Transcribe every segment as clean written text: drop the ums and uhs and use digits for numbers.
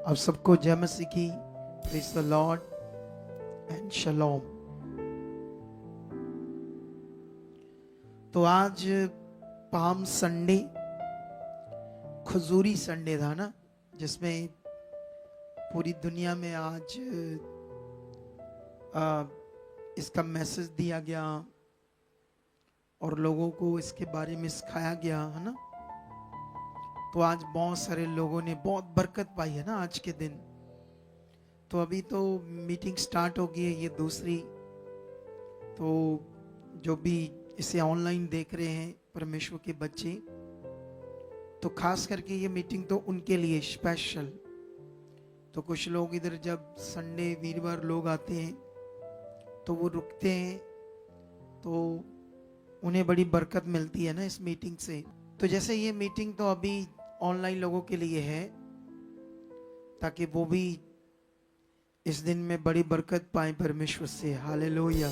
आप सबको जय मसीह की। Praise the lord and shalom. तो आज पाम संडे, खजूरी संडे था ना, जिसमें पूरी दुनिया में आज इसका मैसेज दिया गया और लोगों को इसके बारे में सिखाया गया है ना। तो आज बहुत सारे लोगों ने बहुत बरकत पाई है ना आज के दिन। तो अभी तो मीटिंग स्टार्ट हो गई है, ये दूसरी। तो जो भी इसे ऑनलाइन देख रहे हैं परमेश्वर के बच्चे, तो खास करके ये मीटिंग तो उनके लिए स्पेशल। तो कुछ लोग इधर जब संडे वीरवार लोग आते हैं तो वो रुकते हैं, तो उन्हें बड़ी बरकत मिलती है ना इस मीटिंग से। तो जैसे ये मीटिंग तो अभी ऑनलाइन लोगों के लिए है, ताकि वो भी इस दिन में बड़ी बरकत पाए परमेश्वर से। हालेलुया।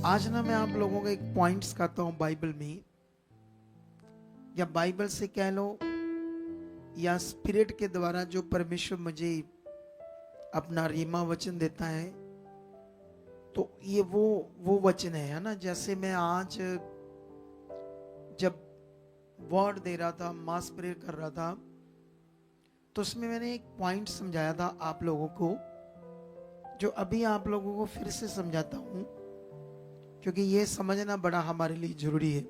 आज ना मैं आप लोगों को एक पॉइंट सिखाता हूं बाइबल में, या बाइबल से कह लो या स्पिरिट के द्वारा जो परमेश्वर मुझे अपना रीमा वचन देता है। तो ये वो वचन है ना। जैसे मैं आज जब वर्ड दे रहा था, मास प्रेयर कर रहा था, तो उसमें मैंने एक पॉइंट समझाया था आप लोगों को, जो अभी आप लोगों को फिर से समझाता हूं, क्योंकि ये समझना बड़ा हमारे लिए जरूरी है।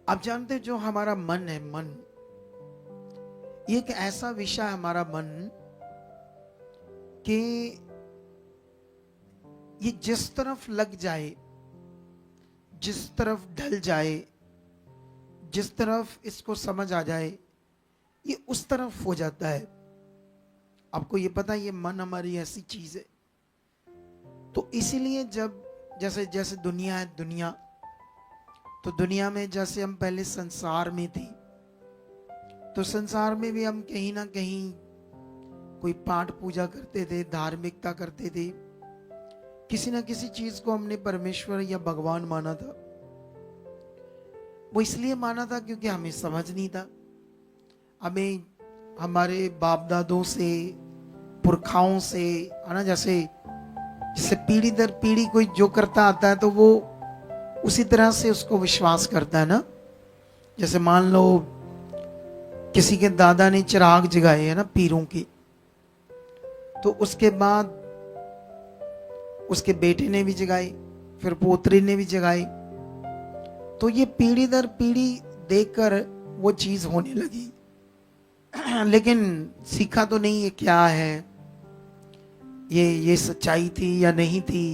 आप जानते हैं जो हमारा मन है, मन ये एक ऐसा विषय है हमारा मन, कि ये जिस तरफ लग जाए, जिस तरफ ढल जाए, जिस तरफ इसको समझ आ जाए, ये उस तरफ हो जाता है। आपको ये पता है, ये मन हमारी ऐसी चीज है। तो इसीलिए जब जैसे जैसे दुनिया है, दुनिया तो दुनिया में जैसे हम पहले संसार में थे, तो संसार में भी हम कहीं ना कहीं कोई पाठ पूजा करते थे, धार्मिकता करते थे, किसी ना किसी चीज को हमने परमेश्वर या भगवान माना था। वो इसलिए माना था क्योंकि हमें समझ नहीं था। हमें हमारे बाप दादों से, पुरखाओं से, है ना, जैसे जैसे पीढ़ी दर पीढ़ी कोई जो करता आता है तो वो उसी तरह से उसको विश्वास करता है ना। जैसे मान लो किसी के दादा ने चिराग जगाए है ना पीरों के, तो उसके बाद उसके बेटे ने भी जगाए, फिर पोतरे ने भी जगाए। तो ये पीढ़ी दर पीढ़ी देखकर वो चीज होने लगी, लेकिन सीखा तो नहीं ये क्या है, ये सच्चाई थी या नहीं थी,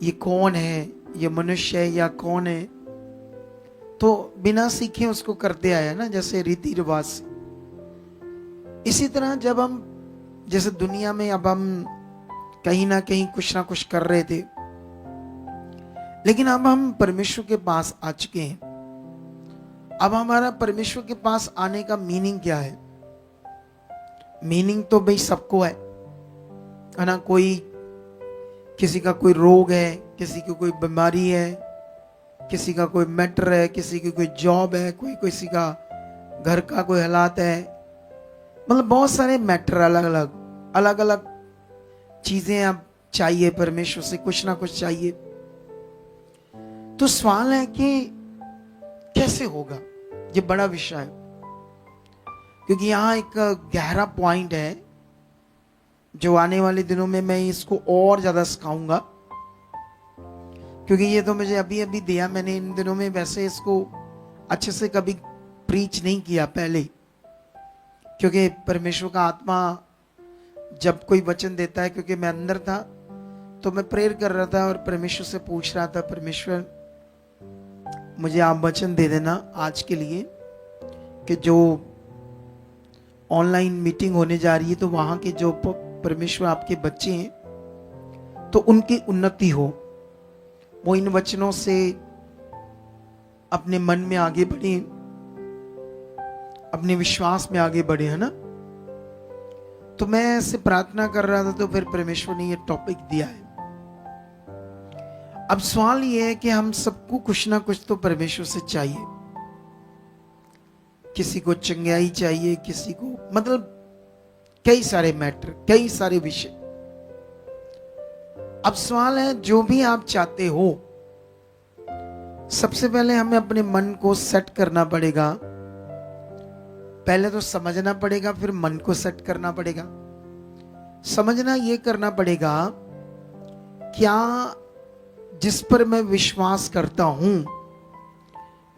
ये कौन है, ये मनुष्य है या कौन है। तो बिना सीखे उसको करते आया ना, जैसे रीति रिवाज से। इसी तरह जब हम जैसे दुनिया में अब हम कहीं ना कहीं कुछ ना कुछ कर रहे थे, लेकिन अब हम परमेश्वर के पास आ चुके हैं। अब हमारा परमेश्वर के पास आने का मीनिंग क्या है? मीनिंग तो भाई सबको है ना। कोई किसी का कोई रोग है, किसी की कोई बीमारी है, किसी का कोई मैटर है, किसी की कोई जॉब है, कोई किसी का घर का कोई हालात है, मतलब बहुत सारे मैटर, अलग अलग चीजें अब चाहिए परमेश्वर से, कुछ ना कुछ चाहिए। तो सवाल है कि कैसे होगा, ये बड़ा विषय है, क्योंकि यहां एक गहरा पॉइंट है जो आने वाले दिनों में मैं इसको और ज्यादा सिखाऊंगा, क्योंकि ये तो मुझे अभी अभी दिया मैंने इन दिनों में। वैसे इसको अच्छे से कभी प्रीच नहीं किया पहले, क्योंकि परमेश्वर का आत्मा जब कोई वचन देता है, क्योंकि मैं अंदर था तो मैं प्रेयर कर रहा था और परमेश्वर से पूछ रहा था, परमेश्वर मुझे आप वचन दे देना आज के लिए, कि जो ऑनलाइन मीटिंग होने जा रही है तो वहां के जो परमेश्वर आपके बच्चे हैं तो उनकी उन्नति हो, वो इन वचनों से अपने मन में आगे बढ़े, अपने विश्वास में आगे बढ़े, है ना। तो मैं ऐसे प्रार्थना कर रहा था, तो फिर परमेश्वर ने ये टॉपिक दिया है। अब सवाल ये है कि हम सबको कुछ ना कुछ तो परमेश्वर से चाहिए। किसी को चंगाई चाहिए, किसी को, मतलब कई सारे मैटर, कई सारे विषय। अब सवाल है, जो भी आप चाहते हो, सबसे पहले हमें अपने मन को सेट करना पड़ेगा। पहले तो समझना पड़ेगा, फिर मन को सेट करना पड़ेगा। समझना ये करना पड़ेगा, क्या जिस पर मैं विश्वास करता हूं,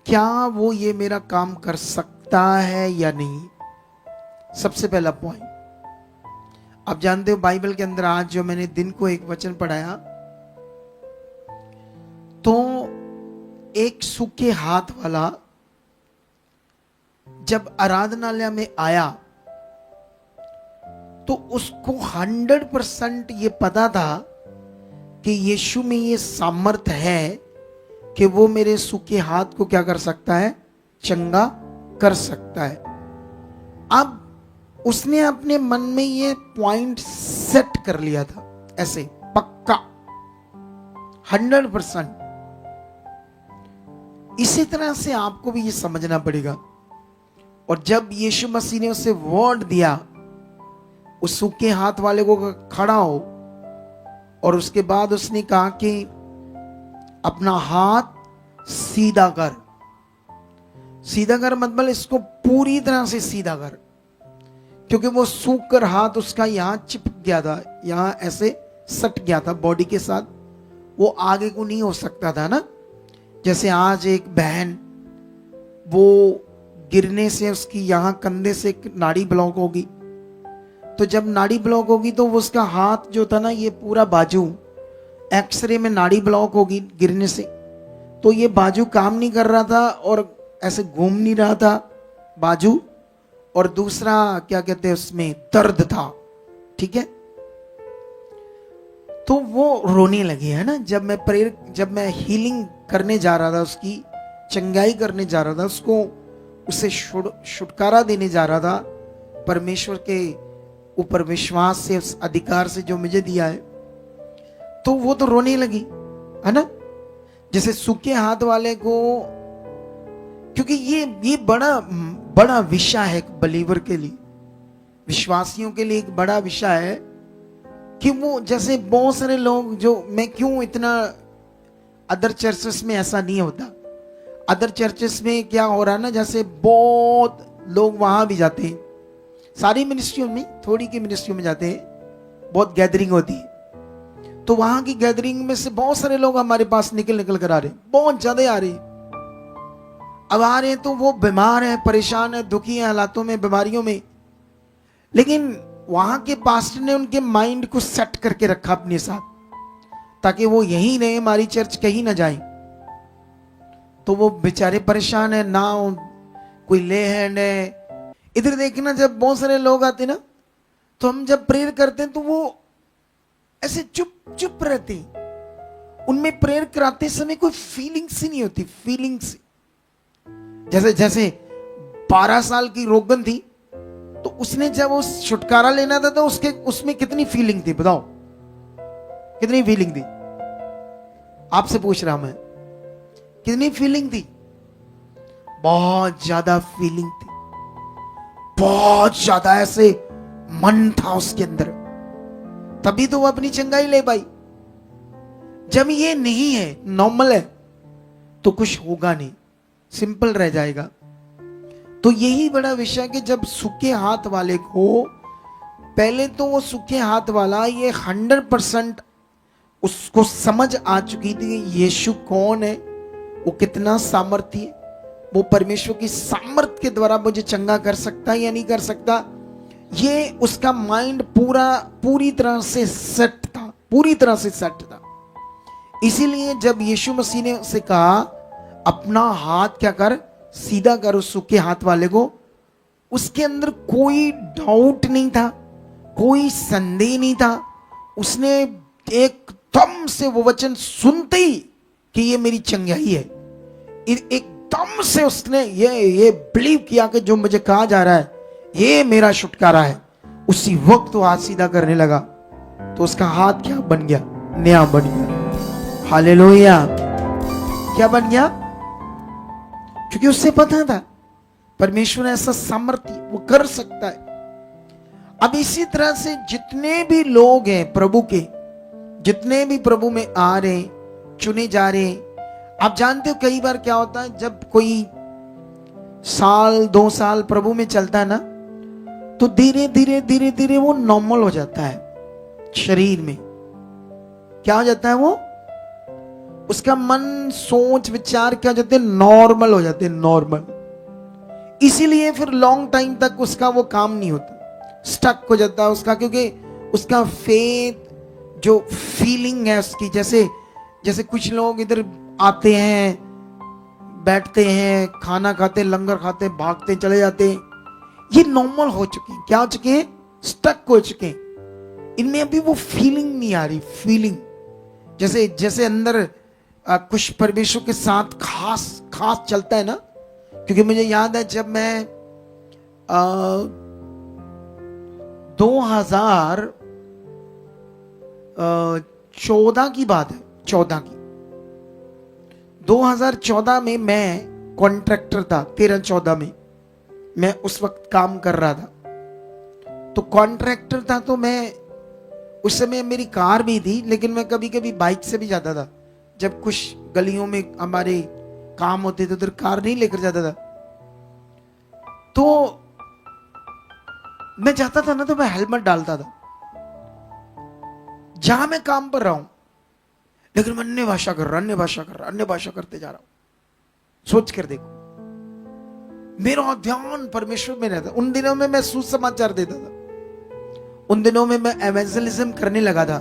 क्या वो ये मेरा काम कर सकता है या नहीं। सबसे पहला पॉइंट। आप जानते हो बाइबल के अंदर आज जो मैंने दिन को एक वचन पढ़ाया, तो एक सूखे हाथ वाला जब आराधनालय में आया तो उसको 100% ये पता था कि यीशु में ये सामर्थ है कि वो मेरे सूखे हाथ को क्या कर सकता है, चंगा कर सकता है। अब उसने अपने मन में ये पॉइंट सेट कर लिया था, ऐसे पक्का 100%। इसी तरह से आपको भी ये समझना पड़ेगा। और जब यीशु मसीह ने उसे वर्ड दिया, उस सूखे हाथ वाले को खड़ा हो, और उसके बाद उसने कहा कि अपना हाथ सीधा कर। सीधा कर मतलब इसको पूरी तरह से सीधा कर, क्योंकि वो सूख कर हाथ उसका यहां चिपक गया था, यहां ऐसे सट गया था बॉडी के साथ, वो आगे को नहीं हो सकता था ना। जैसे आज एक बहन, वो गिरने से उसकी यहां कंधे से नाड़ी ब्लॉक होगी, तो जब नाड़ी ब्लॉक होगी तो वो उसका हाथ जो था ना, ये पूरा बाजू एक्सरे में नाड़ी ब्लॉक होगी गिरने से, तो ये बाजू काम नहीं कर रहा था और ऐसे घूम नहीं रहा था बाजू, और दूसरा क्या कहते हैं उसमें दर्द था, ठीक है। तो वो रोने लगी है ना, जब मैं हीलिंग करने जा रहा था, उसकी चंगाई करने जा रहा था, उसे छुटकारा देने जा रहा था परमेश्वर के ऊपर विश्वास से, उस अधिकार से जो मुझे दिया है, तो वो तो रोने लगी है ना। जैसे सूखे हाथ वाले को, क्योंकि ये बड़ा विषय है एक बलीवर के लिए, विश्वासियों के लिए एक बड़ा विषय है कि वो, जैसे बहुत सारे लोग जो, मैं क्यों इतना, अदर चर्चेस में ऐसा नहीं होता। अदर चर्चेस में क्या हो रहा है ना, जैसे बहुत लोग वहां भी जाते हैं, सारी मिनिस्ट्रियों में, थोड़ी की मिनिस्ट्रियों में जाते हैं, बहुत गैदरिंग होती है, तो वहां की गैदरिंग में से बहुत सारे लोग हमारे पास निकल कर आ रहे हैं, बहुत ज्यादा आ रहे हैं। अब आ रहे हैं तो वो बीमार है, परेशान है, दुखी है, हालातों में, बीमारियों में, लेकिन वहां के पास्टर ने उनके माइंड को सेट करके रखा अपने साथ, ताकि वो यहीं रहे, हमारी चर्च कहीं ना जाए। तो वो बेचारे परेशान है ना, कोई ले हैंड है। इधर देखना, जब बहुत सारे लोग आते ना, तो हम जब प्रेयर करते हैं तो वो ऐसे चुप चुप रहते हैं, उनमें प्रेयर कराते समय कोई फीलिंग्स ही नहीं होती, फीलिंग्स। जैसे 12 साल की रोगन थी, तो उसने जब वो छुटकारा लेना था तो उसमें कितनी फीलिंग थी, बताओ कितनी फीलिंग थी। आपसे पूछ रहा मैं, कितनी फीलिंग थी? बहुत ज्यादा फीलिंग थी, बहुत ज्यादा, ऐसे मन था उसके अंदर, तभी तो वो अपनी चंगाई ले पाई। जब ये नहीं है, नॉर्मल है, तो कुछ होगा नहीं, सिंपल रह जाएगा। तो यही बड़ा विषय कि जब सूखे हाथ वाले को, पहले तो वो सूखे हाथ वाला ये 100% उसको समझ आ चुकी थी कि यीशु कौन है, वो कितना सामर्थ्य है, वो परमेश्वर की सामर्थ के द्वारा मुझे चंगा कर सकता है या नहीं कर सकता। ये उसका माइंड पूरी तरह से सेट था, पूरी तरह से सेट था। इसीलिए जब यीशु मसीह ने उसे कहा अपना हाथ क्या कर, सीधा कर, उस सूखे हाथ वाले को, उसके अंदर कोई डाउट नहीं था, कोई संदेह नहीं था। उसने एकदम से वो वचन सुनते ही कि ये मेरी चंगाई है, एकदम से उसने ये बिलीव किया कि जो मुझे कहा जा रहा है ये मेरा छुटकारा है। उसी वक्त वो हाथ सीधा करने लगा, तो उसका हाथ क्या बन गया, नया बन गया। हालेलुया। क्या बन गया? क्योंकि उससे पता था परमेश्वर ऐसा सामर्थ्य वो कर सकता है। अब इसी तरह से जितने भी लोग हैं प्रभु के, जितने भी प्रभु में आ रहे, चुने जा रहे, आप जानते हो कई बार क्या होता है, जब कोई साल 2 साल प्रभु में चलता है ना, तो धीरे धीरे धीरे धीरे वो नॉर्मल हो जाता है। शरीर में क्या हो जाता है, वो उसका मन सोच विचार क्या हो जाते हैं, नॉर्मल हो जाते हैं, नॉर्मल। इसीलिए फिर लॉन्ग टाइम तक उसका वो काम नहीं होता, स्टक हो जाता है उसका, क्योंकि उसका फेथ जो फीलिंग है उसकी, जैसे कुछ लोग इधर आते हैं, बैठते हैं, खाना खाते, लंगर खाते, भागते चले जाते हैं, ये नॉर्मल हो चुके हैं। क्या हो चुके हैं, स्टक हो चुके हैं। इनमें अभी वो फीलिंग नहीं आ रही, फीलिंग जैसे अंदर कुछ परमेश्वर के साथ खास चलता है ना। क्योंकि मुझे याद है जब मैं 2014 की बात है, 2014 में मैं कॉन्ट्रैक्टर था, 13-14 में मैं उस वक्त काम कर रहा था। तो कॉन्ट्रैक्टर था, तो मैं उस समय मेरी कार भी थी, लेकिन मैं कभी कभी बाइक से भी जाता था। जब कुछ गलियों में हमारे काम होते थे उधर कार नहीं लेकर जाता था, तो मैं जाता था ना, तो मैं हेलमेट डालता था जहां मैं काम पर रहा हूं, लेकिन मैं अन्य भाषा करते जा रहा हूं। सोच कर देखो, मेरा ध्यान परमेश्वर में रहता। उन दिनों में मैं सुसमाचार देता था, उन दिनों में मैं एवेंजलिज्म करने लगा था,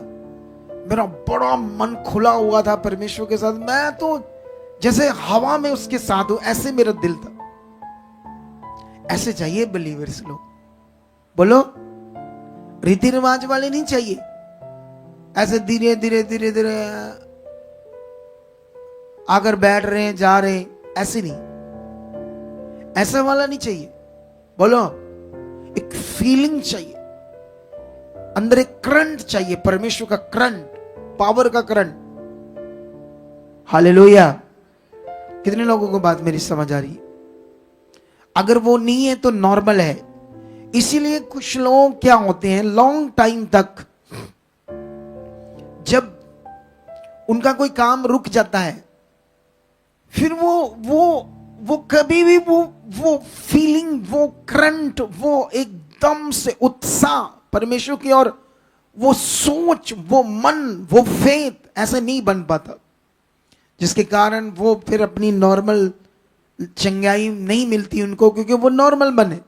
मेरा बड़ा मन खुला हुआ था परमेश्वर के साथ। मैं तो जैसे हवा में उसके साथ हूं, ऐसे मेरा दिल था। ऐसे चाहिए बिलीवर्स लोग, बोलो, रीति रिवाज वाले नहीं चाहिए, ऐसे धीरे धीरे धीरे धीरे आकर बैठ रहे हैं, जा रहे हैं, ऐसे नहीं, ऐसा वाला नहीं चाहिए। बोलो, एक फीलिंग चाहिए, अंदर एक करंट चाहिए, परमेश्वर का करंट, पावर का करंट। हालेलुया। कितने लोगों को बात मेरी समझ आ रही है? अगर वो नहीं है तो नॉर्मल है। इसीलिए कुछ लोग क्या होते हैं, लॉन्ग टाइम तक जब उनका कोई काम रुक जाता है, फिर वो कभी भी वो फीलिंग, वो करंट, वो एकदम से उत्साह परमेश्वर की ओर, वो सोच, वो मन, वो फेथ ऐसा नहीं बन पाता, जिसके कारण वो फिर अपनी नॉर्मल चंगाई नहीं मिलती उनको, क्योंकि वो नॉर्मल बने।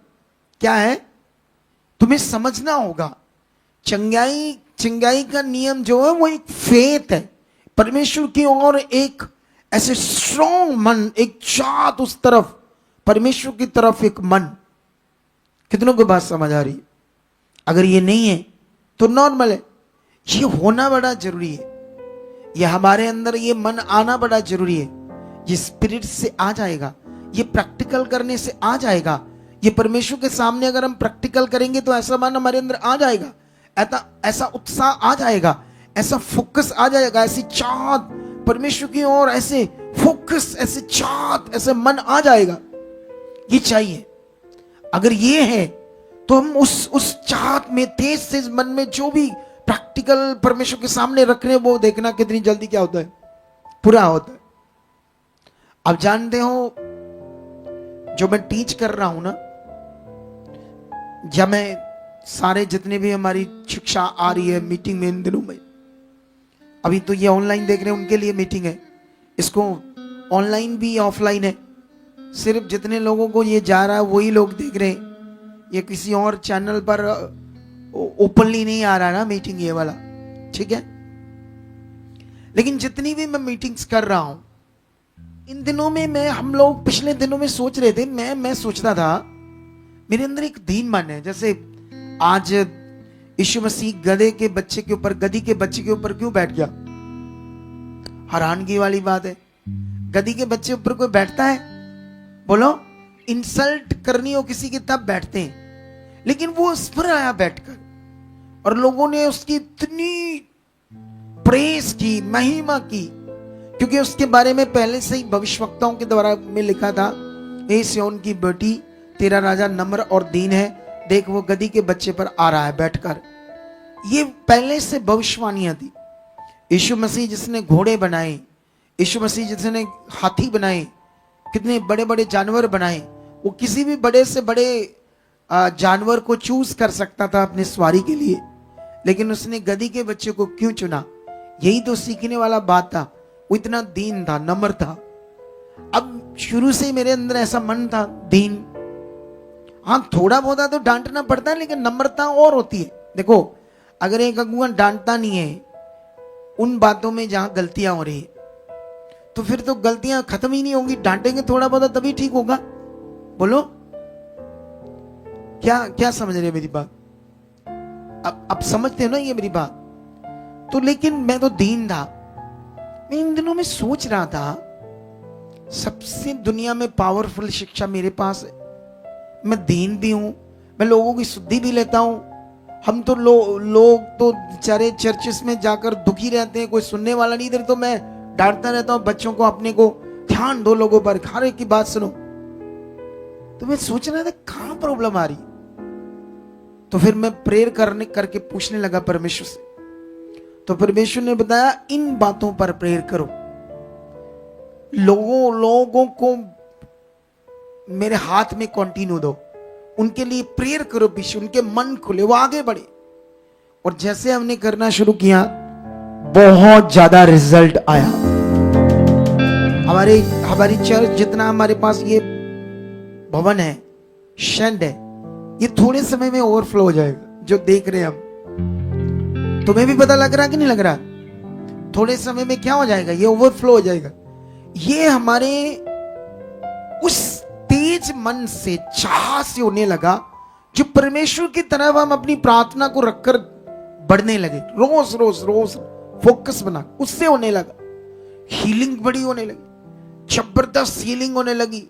क्या है, तुम्हें समझना होगा, चंगाई का नियम जो है वो एक फेथ है, परमेश्वर की ओर एक ऐसे स्ट्रॉन्ग मन, एक चाहत उस तरफ, परमेश्वर की तरफ एक मन। कितनों को बात समझ आ रही है? अगर ये नहीं है तो नॉर्मल है। ये होना बड़ा जरूरी है, ये हमारे अंदर ये मन आना बड़ा जरूरी है। ये स्पिरिट से आ जाएगा, ये प्रैक्टिकल करने से आ जाएगा। ये परमेश्वर के सामने अगर हम प्रैक्टिकल करेंगे तो ऐसा मन हमारे अंदर आ जाएगा, ऐसा उत्साह आ जाएगा, ऐसा फोकस आ जाएगा, ऐसी चाहत परमेश्वर की ओर, ऐसे फोकस, ऐसे चाहत, ऐसे मन आ जाएगा। ये चाहिए। अगर ये है तो हम उस चाहत में, तेज से मन में जो भी प्रैक्टिकल परमेश्वर के सामने रख रहे हैं, वो देखना कितनी जल्दी क्या होता है, पूरा होता है। अब जानते हो, जो मैं टीच कर रहा हूं ना, जब मैं सारे जितने भी हमारी शिक्षा आ रही है मीटिंग में इन दिनों में, अभी तो ये ऑनलाइन देख रहे हैं उनके लिए मीटिंग है, इसको ऑनलाइन भी ऑफलाइन है। सिर्फ जितने लोगों को ये जा रहा है वही लोग देख रहे हैं, ये किसी और चैनल पर ओपनली नहीं आ रहा ना मीटिंग ये वाला, ठीक है। लेकिन जितनी भी मैं मीटिंग्स कर रहा हूं इन दिनों में, हम लोग पिछले दिनों में सोच रहे थे, मैं सोचता था, मेरे अंदर एक दीन मन है। जैसे आज यीशु मसीह गधी के बच्चे के ऊपर क्यों बैठ गया? हैरानगी वाली बात है, गधी के बच्चे ऊपर कोई बैठता है? बोलो, इंसल्ट करनी हो किसी की तब बैठते हैं, लेकिन वो उस पर आया बैठकर, और लोगों ने उसकी इतनी प्रेज की, महिमा की, क्योंकि उसके बारे में पहले से ही भविष्यवक्ताओं के द्वारा में लिखा था, हे सिय्योन की बेटी तेरा राजा नम्र और दीन है, देख वो गधी के बच्चे पर आ रहा है बैठकर। ये पहले से भविष्यवाणियां थी। यीशु मसीह जिसने घोड़े बनाए, यीशु मसीह जिसने हाथी बनाए, कितने बड़े बड़े जानवर बनाए, वो किसी भी बड़े से बड़े जानवर को चूज कर सकता था अपने सवारी के लिए, लेकिन उसने गधी के बच्चे को क्यों चुना? यही तो सीखने वाला बात था। वो इतना दीन था, नम्र था। अब शुरू से मेरे अंदर ऐसा मन था दीन। हाँ, थोड़ा बहुत तो डांटना पड़ता है, लेकिन नम्रता और होती है। देखो, अगर एक अगुआ डांटता नहीं है उन बातों में जहां गलतियां हो रही है, तो फिर तो गलतियां खत्म ही नहीं होंगी। डांटेंगे थोड़ा बहुत तभी ठीक होगा। बोलो, क्या क्या समझ रहे मेरी बात? अब समझते हो ना ये मेरी बात? तो लेकिन मैं तो दीन था। मैं इन दिनों में सोच रहा था, सबसे दुनिया में पावरफुल शिक्षा मेरे पास है। मैं दीन भी हूं, मैं लोगों की शुद्धि भी लेता हूं। हम तो लोग तो बेचारे चर्चिस में जाकर दुखी रहते हैं, कोई सुनने वाला नहीं। इधर तो मैं डांटता रहता हूं बच्चों को अपने को, ध्यान दो लोगों पर, हर एक की बात सुनो। तो मैं सोच रहा था कहां प्रॉब्लम आ रही। तो फिर मैं प्रेयर करके पूछने लगा परमेश्वर से। तो परमेश्वर ने बताया, इन बातों पर प्रेयर करो। लोगों को मेरे हाथ में कंटिन्यू दो, उनके लिए प्रेयर करो, पीछे उनके मन खुले, वो आगे बढ़े। और जैसे हमने करना शुरू किया, बहुत ज्यादा रिजल्ट आया। हमारी चर्च, जितना हमारे पास ये भवन है, शेड है, ये थोड़े समय में ओवरफ्लो हो जाएगा। जो देख रहे हैं हम, तुम्हें भी पता लग रहा कि नहीं लग रहा? थोड़े समय में क्या हो जाएगा? ये ओवरफ्लो हो जाएगा। ये हमारे उस तेज मन से, चाह से होने लगा, जो परमेश्वर की तरफ हम अपनी प्रार्थना को रखकर बढ़ने लगे। रोज रोज रोज फोकस बना, उससे होने लगा। हीलिंग बड़ी होने लगी, जबरदस्त हीलिंग होने लगी,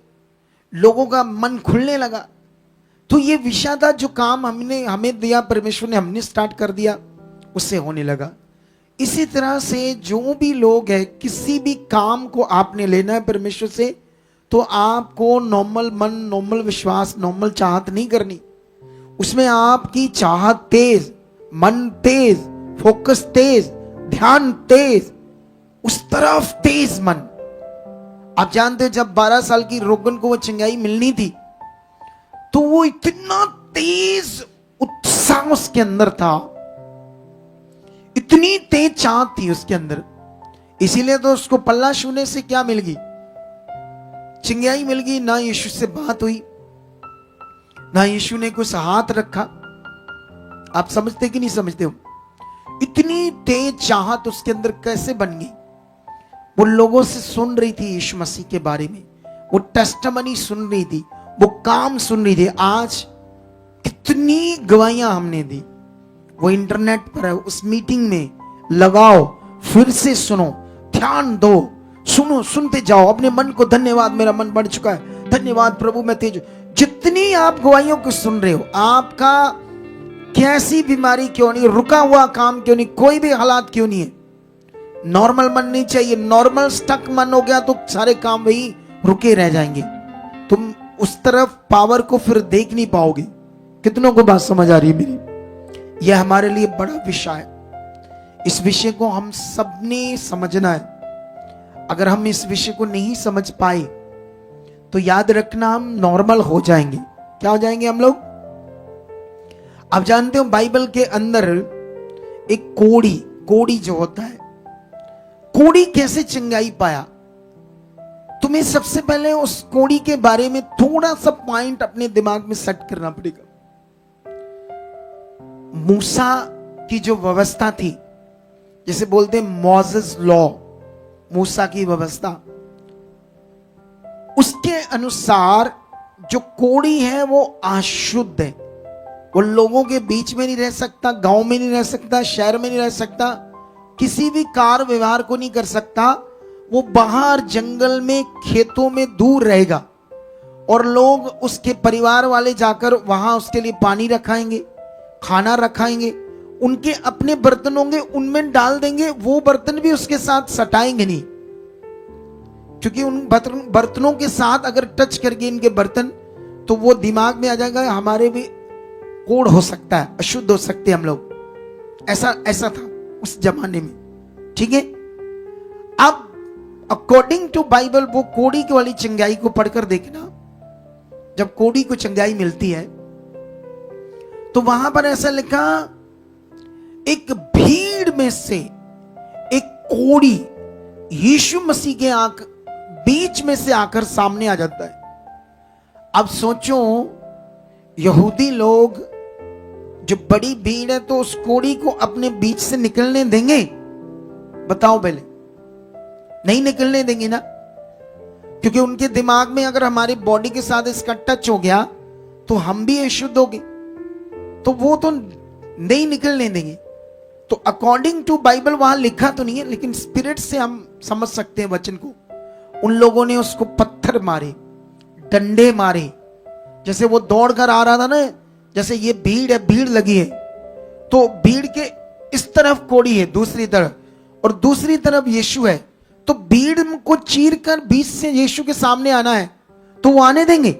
लोगों का मन खुलने लगा। तो ये विषय था, जो काम हमें दिया परमेश्वर ने, हमने स्टार्ट कर दिया, उससे होने लगा। इसी तरह से जो भी लोग हैं, किसी भी काम को आपने लेना है परमेश्वर से, तो आपको नॉर्मल मन, नॉर्मल विश्वास, नॉर्मल चाहत नहीं करनी। उसमें आपकी चाहत तेज, मन तेज, फोकस तेज, ध्यान तेज, उस तरफ तेज मन। आप जानते हो, जब 12 साल की रोगन को वो चिंगाई मिलनी थी, तो वो इतना तेज उत्साह उसके अंदर था, इतनी तेज चाहत थी उसके अंदर। इसीलिए तो उसको पल्ला छूने से क्या मिल गई? चिंगाई मिल गई। ना यीशु से बात हुई, ना यीशु ने कुछ हाथ रखा। आप समझते कि नहीं समझते हो? इतनी तेज चाहत उसके अंदर कैसे बन गई? वो लोगों से सुन रही थी यीशु मसीह के बारे में, वो टेस्टमनी सुन रही थी, वो काम सुन रही थी। आज कितनी गवाहियां हमने दी, वो इंटरनेट पर है। उस मीटिंग में लगाओ, फिर से सुनो, ध्यान दो, सुनो, सुनते जाओ अपने मन को। धन्यवाद, मेरा मन बढ़ चुका है, धन्यवाद प्रभु, मैं तेज। जितनी आप गवाहियों को सुन रहे हो, आपका कैसी बीमारी क्यों नहीं, रुका हुआ काम क्यों नहीं, कोई भी हालात क्यों नहीं है, नॉर्मल मन नहीं चाहिए। नॉर्मल स्टक मन हो गया तो सारे काम वही रुके रह जाएंगे। तुम उस तरफ पावर को फिर देख नहीं पाओगे। कितनों को बात समझ आ रही है मेरी? यह हमारे लिए बड़ा विषय है। इस विषय को हम सबने समझना है। अगर हम इस विषय को नहीं समझ पाए तो याद रखना, हम नॉर्मल हो जाएंगे। क्या हो जाएंगे हम लोग? आप जानते हो, बाइबल के अंदर एक कोड़ी जो होता है, कोड़ी कैसे चिंगाई पाया? तुम्हें सबसे पहले उस कोड़ी के बारे में थोड़ा सा पॉइंट अपने दिमाग में सेट करना पड़ेगा। मूसा की जो व्यवस्था थी, जिसे बोलते हैं मोसेस लॉ, मूसा की व्यवस्था, उसके अनुसार जो कोड़ी है वो अशुद्ध है। वो लोगों के बीच में नहीं रह सकता, गांव में नहीं रह सकता, शहर में नहीं रह सकता, किसी भी कार व्यवहार को नहीं कर सकता। वो बाहर जंगल में, खेतों में दूर रहेगा, और लोग, उसके परिवार वाले जाकर वहां उसके लिए पानी रखाएंगे, खाना रखाएंगे, उनके अपने बर्तन होंगे उनमें डाल देंगे। वो बर्तन भी उसके साथ सटाएंगे नहीं, क्योंकि उन बर्तनों के साथ अगर टच करके इनके बर्तन, तो वो दिमाग में आ जाएगा हमारे भी कोड़ हो सकता है, अशुद्ध हो सकते हैं हम लोग। ऐसा था उस जमाने में, ठीक है। अब अकॉर्डिंग टू बाइबल वो कोड़ी की वाली चंगाई को पढ़कर देखना, जब कोड़ी को चंगाई मिलती है तो वहां पर ऐसा लिखा, एक भीड़ में से एक कोड़ी यीशु मसीह के बीच में से आकर सामने आ जाता है। अब सोचो, यहूदी लोग जो बड़ी भीड़ है तो उस कोड़ी को अपने बीच से निकलने देंगे? बताओ पहले, नहीं निकलने देंगे ना, क्योंकि उनके दिमाग में अगर हमारी बॉडी के साथ इसका टच हो गया तो हम भी अशुद्ध हो गए, तो वो तो नहीं निकलने देंगे। तो अकॉर्डिंग टू बाइबल वहां लिखा तो नहीं है, लेकिन स्पिरिट से हम समझ सकते हैं वचन को। उन लोगों ने उसको पत्थर मारे, डंडे मारे, जैसे वो दौड़ कर आ रहा था ना, जैसे ये भीड़ है, भीड़ लगी है, तो भीड़ के इस तरफ कोड़ी है दूसरी तरफ, और दूसरी तरफ यीशु है, तो भीड़ को चीर कर बीच से यीशु के सामने आना है, तो वो आने देंगे?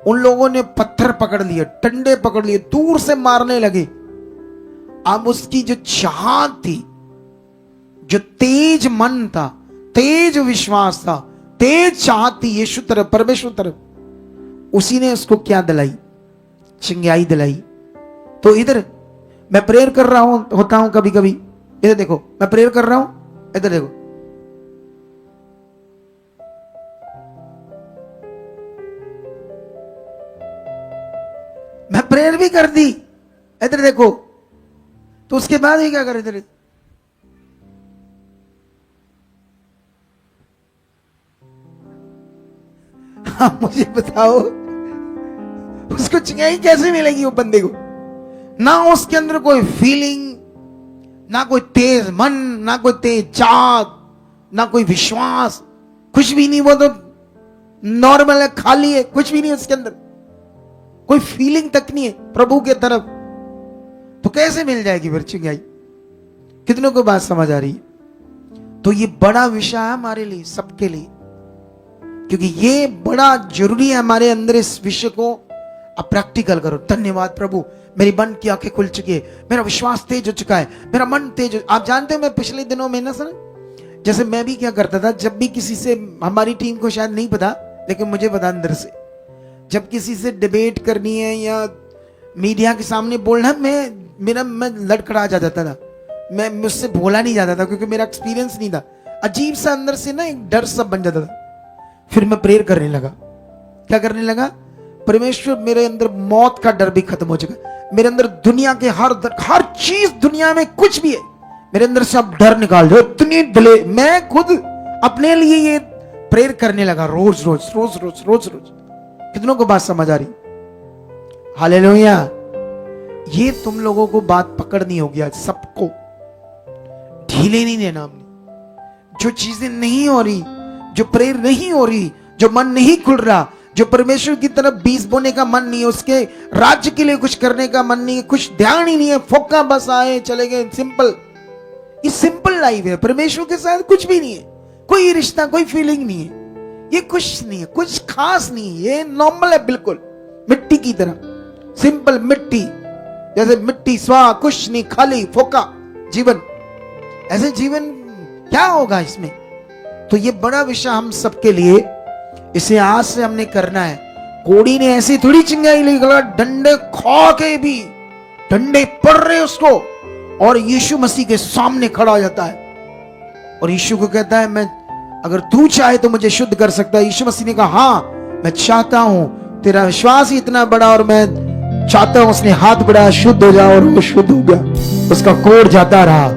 उन लोगों ने पत्थर पकड़ लिए, डंडे पकड़ लिए, दूर से मारने लगे। अब उसकी जो चाहत थी, जो तेज मन था, तेज विश्वास था, तेज चाहत थी यीशु तरफ, परमेश्वर तरफ, उसी ने उसको क्या दिलाई? चंगाई दिलाई। तो इधर मैं प्रेयर कर रहा होता हूं कभी कभी, इधर देखो, मैं प्रेयर कर रहा हूं, इधर देखो, मैं प्रेयर भी कर दी, इधर देखो, तो उसके बाद ही क्या करे? इधर हाँ, मुझे बताओ उसको चंगाई कैसे मिलेगी? वो बंदे को ना उसके अंदर कोई फीलिंग, ना कोई तेज मन, ना कोई तेज चाहत, ना कोई विश्वास, कुछ भी नहीं। वो तो नॉर्मल है, खाली है, कुछ भी नहीं उसके अंदर, कोई फीलिंग तक नहीं है प्रभु के तरफ। तो कैसे मिल जाएगी फिर चंगाई? कितनों को बात समझ आ रही है? तो ये बड़ा विषय है हमारे लिए, सबके लिए, क्योंकि ये बड़ा जरूरी है हमारे अंदर इस विषय को अब प्रैक्टिकल करो। धन्यवाद प्रभु, मेरी मन की आंखें खुल चुकी है, मेरा विश्वास तेज हो चुका है, मेरा मन तेज हो। आप जानते हो मैं पिछले दिनों में ना सर, जैसे मैं भी क्या करता था, जब भी किसी से, हमारी टीम को शायद नहीं पता लेकिन मुझे पता अंदर से, जब किसी से डिबेट करनी है या मीडिया के सामने बोलना, मैं लड़खड़ा जाता था, मैं मुझसे बोला नहीं जाता था, क्योंकि मेरा एक्सपीरियंस नहीं था। अजीब सा अंदर से ना एक डर सब बन जाता था। फिर मैं प्रेयर करने लगा। क्या करने लगा? परमेश्वर, मेरे अंदर मौत का डर भी खत्म हो चुका, मेरे अंदर दुनिया के हर चीज, दुनिया में कुछ भी है, मेरे अंदर से अब डर निकाल दो। इतनी डिले, मैं खुद अपने लिए ये प्रेयर करने लगा, रोज रोज रोज रोज रोज रोज। कितनों को बात समझ आ रही? हालेलुया। ये तुम लोगों को बात पकड़नी होगी आज, सबको ढीले नहीं देना हमने। जो चीजें नहीं हो रही, जो प्रेयर नहीं हो रही, जो मन नहीं खुल रहा, जो परमेश्वर की तरफ बीज बोने का मन नहीं है, उसके राज्य के लिए कुछ करने का मन नहीं है, कुछ ध्यान ही नहीं है, फोका बस आए चले गए, सिंपल। ये सिंपल लाइफ है, परमेश्वर के साथ कुछ भी नहीं है, कोई रिश्ता, कोई फीलिंग नहीं है, ये कुछ नहीं है, कुछ खास नहीं है, ये नॉर्मल है, बिल्कुल मिट्टी की तरह, सिंपल मिट्टी, जैसे मिट्टी, स्वा, कुछ नहीं, खाली फोका जीवन। ऐसे जीवन क्या होगा इसमें? तो ये बड़ा विषय हम सबके लिए, इसे आज से हमने करना है। कोड़ी ने ऐसी थोड़ी चिंगाई ली, डंडे खा के भी, डंडे पड़ रहे उसको, और यीशु मसीह के सामने खड़ा हो जाता है और यीशु को कहता है, मैं, अगर तू चाहे तो मुझे शुद्ध कर सकता है। यीशु मसीह ने कहा, हाँ मैं चाहता हूं, तेरा विश्वास ही इतना बड़ा, और मैं चाहता हूं। उसने हाथ बढ़ाया, शुद्ध हो जा, और वो शुद्ध हो गया, उसका कोढ़ जाता रहा।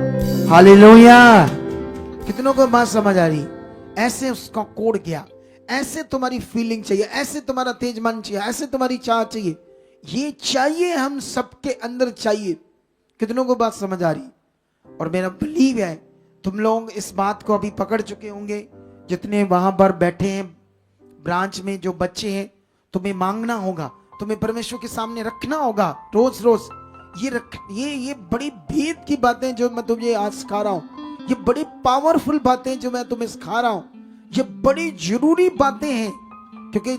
हालेलुया। कितनों को बात समझ आ रही? ऐसे उसका कोढ़ गया। ऐसे तुम्हारी फीलिंग चाहिए, ऐसे तुम्हारा तेज मन चाहिए, ऐसे तुम्हारी चाह चाहिए, ये चाहिए, हम सबके अंदर चाहिए। कितनों को बात समझ आ रही? और मेरा बिलीव है तुम लोग इस बात को अभी पकड़ चुके होंगे, जितने वहां पर बैठे हैं ब्रांच में, जो बच्चे हैं, तुम्हें मांगना होगा, तुम्हें परमेश्वर के सामने रखना होगा रोज रोज। ये बड़ी भेद की बातें जो मैं तुझे आज सिखा रहा हूं, ये बड़ी पावरफुल बातें जो मैं तुम्हें सिखा रहा हूं, ये बड़ी जरूरी बातें हैं क्योंकि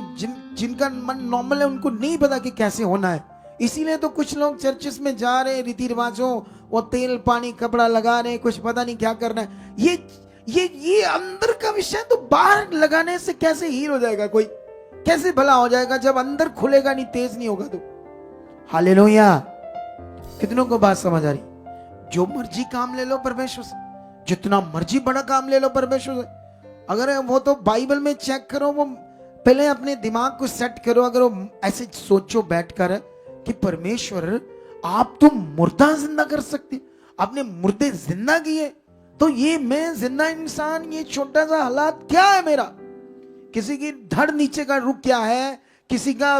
जिनका मन नॉर्मल है उनको नहीं पता कि कैसे होना है। इसीलिए तो कुछ लोग चर्चिस में जा रहे हैं रीति रिवाजों, वो तेल पानी कपड़ा लगा रहे हैं, कुछ पता नहीं क्या करना है। ये अंदर का विषय, तो बाहर लगाने से कैसे हील हो जाएगा, कोई कैसे भला हो जाएगा जब अंदर खुलेगा नहीं, तेज नहीं होगा तो। हालेलुया। कितनों को बात समझ आ रही? जो मर्जी काम ले लो परमेश्वर से, जितना मर्जी बड़ा काम ले लो परमेश्वर से। अगर वो तो बाइबल में चेक करो, वो पहले अपने दिमाग को सेट करो। अगर वो ऐसे सोचो बैठकर कि परमेश्वर आप तो मुर्दा जिंदा कर सकते, आपने मुर्दे जिंदा किए, तो ये मैं जिंदा इंसान, ये छोटा सा हालात क्या है मेरा? किसी की धड़ नीचे का रुक गया है, किसी का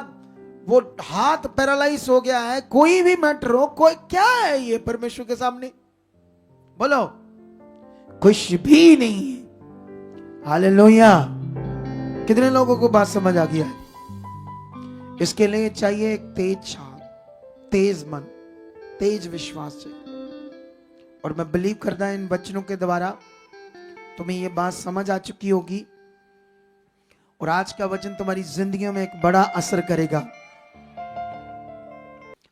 वो हाथ पैरालाइज हो गया है, कोई भी मैटर हो, कोई क्या है ये परमेश्वर के सामने? बोलो, कुछ भी नहीं है। हालेलुया। कितने लोगों को बात समझ आ गया है? इसके लिए चाहिए एक तेज छाप, तेज मन, तेज विश्वास चाहिए। और मैं बिलीव करता हूं इन वचनों के द्वारा तुम्हें ये बात समझ आ चुकी होगी, और आज का वचन तुम्हारी जिंदगी में एक बड़ा असर करेगा।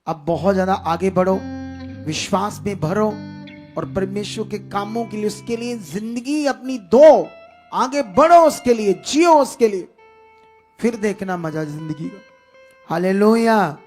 अब बहुत ज्यादा आगे बढ़ो, विश्वास में भरो, और परमेश्वर के कामों के लिए, उसके लिए जिंदगी अपनी दो, आगे बढ़ो, उसके लिए जियो, उसके लिए, फिर देखना मजा जिंदगी का। हालेलुया।